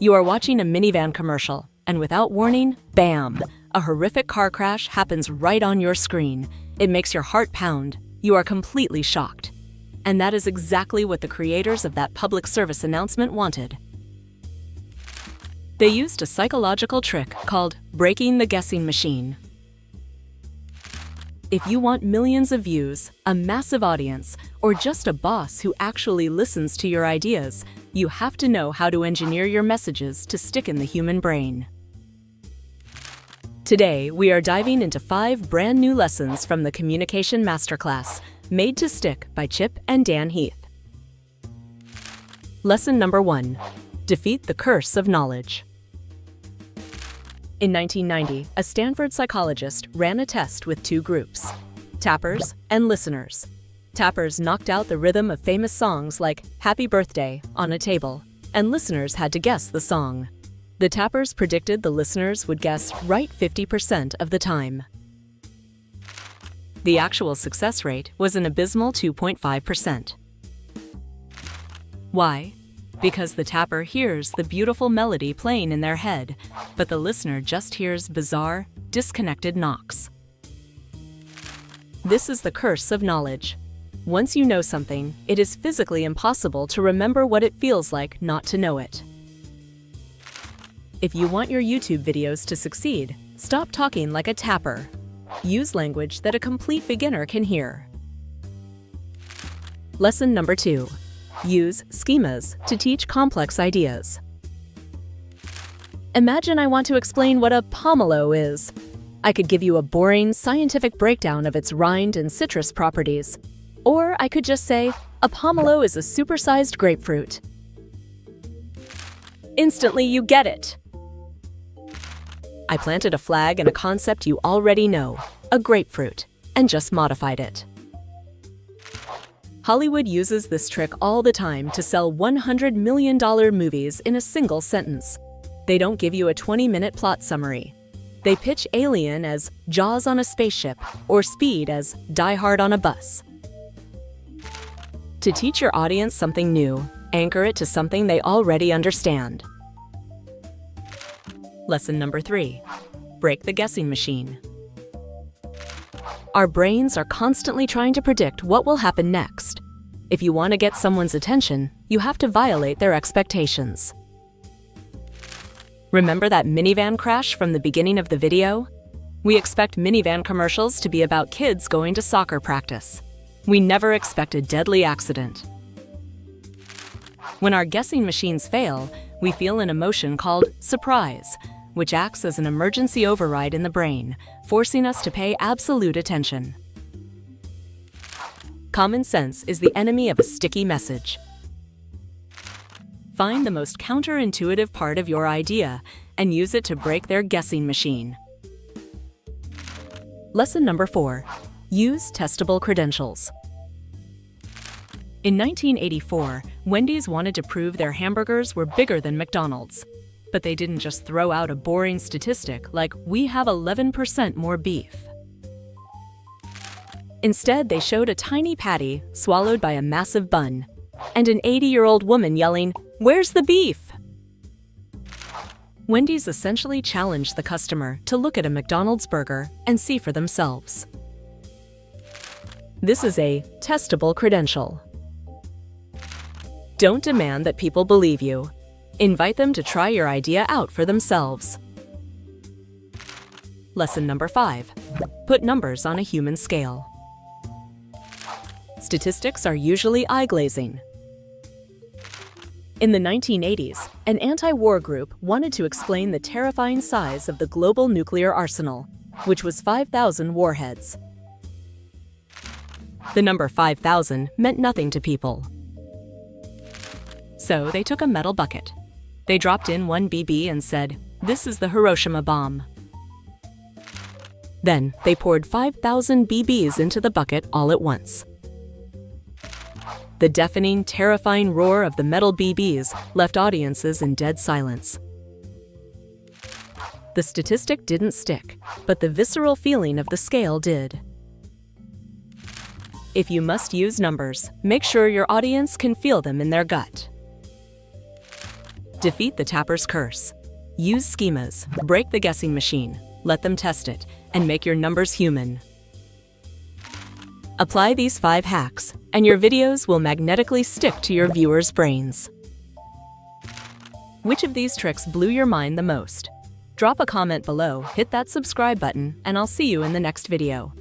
You are watching a minivan commercial, and without warning, bam! A horrific car crash happens right on your screen. It makes your heart pound. You are completely shocked. And that is exactly what the creators of that public service announcement wanted. They used a psychological trick called breaking the guessing machine. If you want millions of views, a massive audience, or just a boss who actually listens to your ideas, you have to know how to engineer your messages to stick in the human brain. Today, we are diving into 5 brand new lessons from the Communication Masterclass, Made to Stick by Chip and Dan Heath. Lesson number 1. Defeat the curse of knowledge. In 1990, a Stanford psychologist ran a test with 2 groups, tappers and listeners. Tappers knocked out the rhythm of famous songs like Happy Birthday on a table, and listeners had to guess the song. The tappers predicted the listeners would guess right 50% of the time. The actual success rate was an abysmal 2.5%. Why? Because the tapper hears the beautiful melody playing in their head, but the listener just hears bizarre, disconnected knocks. This is the curse of knowledge. Once you know something, it is physically impossible to remember what it feels like not to know it. If you want your YouTube videos to succeed, stop talking like a tapper. Use language that a complete beginner can hear. Lesson number 2. Use schemas to teach complex ideas. Imagine I want to explain what a pomelo is. I could give you a boring, scientific breakdown of its rind and citrus properties. Or I could just say, a pomelo is a supersized grapefruit. Instantly, you get it. I planted a flag in a concept you already know, a grapefruit, and just modified it. Hollywood uses this trick all the time to sell $100 million movies in a single sentence. They don't give you a 20-minute plot summary. They pitch Alien as Jaws on a spaceship or Speed as Die Hard on a bus. To teach your audience something new, anchor it to something they already understand. Lesson number 3. Break the guessing machine. Our brains are constantly trying to predict what will happen next. If you want to get someone's attention, you have to violate their expectations. Remember that minivan crash from the beginning of the video? We expect minivan commercials to be about kids going to soccer practice. We never expect a deadly accident. When our guessing machines fail, we feel an emotion called surprise, which acts as an emergency override in the brain, forcing us to pay absolute attention. Common sense is the enemy of a sticky message. Find the most counterintuitive part of your idea and use it to break their guessing machine. Lesson number 4. Use testable credentials. In 1984, Wendy's wanted to prove their hamburgers were bigger than McDonald's. But they didn't just throw out a boring statistic like, we have 11% more beef. Instead, they showed a tiny patty swallowed by a massive bun, and an 80-year-old woman yelling, "Where's the beef?" Wendy's essentially challenged the customer to look at a McDonald's burger and see for themselves. This is a testable credential. Don't demand that people believe you. Invite them to try your idea out for themselves. Lesson number 5. Put numbers on a human scale. Statistics are usually eye-glazing. In the 1980s, an anti-war group wanted to explain the terrifying size of the global nuclear arsenal, which was 5,000 warheads. The number 5,000 meant nothing to people. So they took a metal bucket. They dropped in 1 BB and said, "This is the Hiroshima bomb." Then they poured 5,000 BBs into the bucket all at once. The deafening, terrifying roar of the metal BBs left audiences in dead silence. The statistic didn't stick, but the visceral feeling of the scale did. If you must use numbers, make sure your audience can feel them in their gut. Defeat the tapper's curse. Use schemas, break the guessing machine, let them test it, and make your numbers human. Apply these 5 hacks, and your videos will magnetically stick to your viewers' brains. Which of these tricks blew your mind the most? Drop a comment below, hit that subscribe button, and I'll see you in the next video.